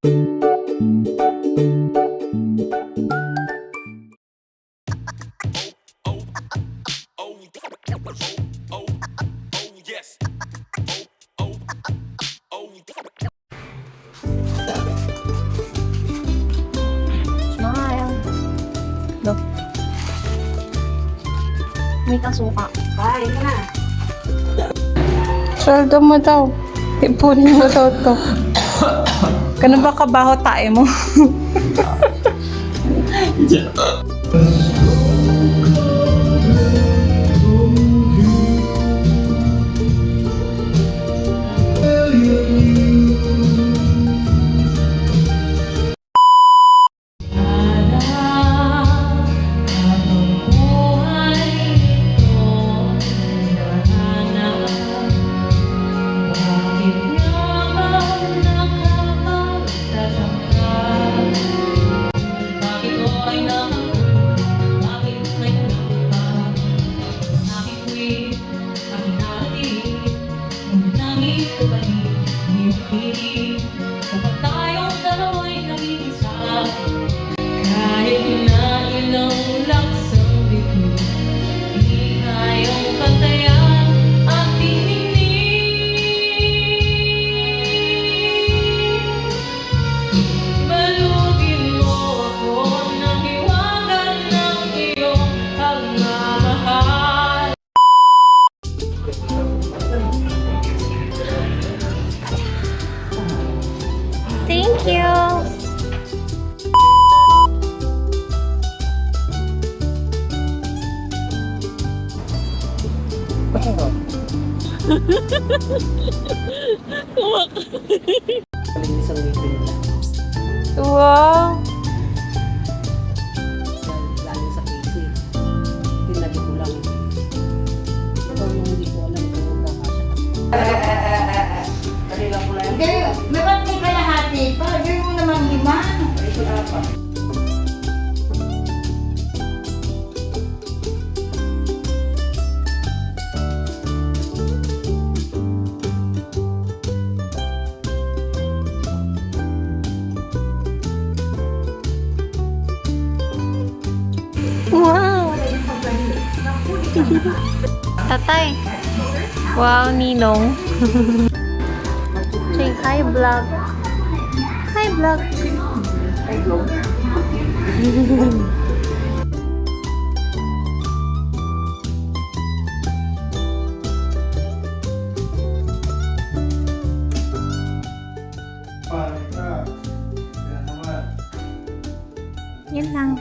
Smile. No. May kasuka. Kain ka na. Sweldo mo daw. Ipunin mo daw to. Ganun ba kabaho tae mo? Kahit na ilang laksang bituin, di kayang pantayan ang tinig. Balugin mo ako ng hiwagan ng iyong pagmamahal. Thank you. Isang meeting na. Wow. Lalo sa PC. Tinagi ko lang. Ito yung hindi ko alam kung magkakasya. Kanila ko lang. Hindi, meron may kalahati pa. Gawin mo naman 5. Ito na pa. Wow. Tatay. Wow, Ninong. Say hi, vlog. Hi, vlog. Yun lang.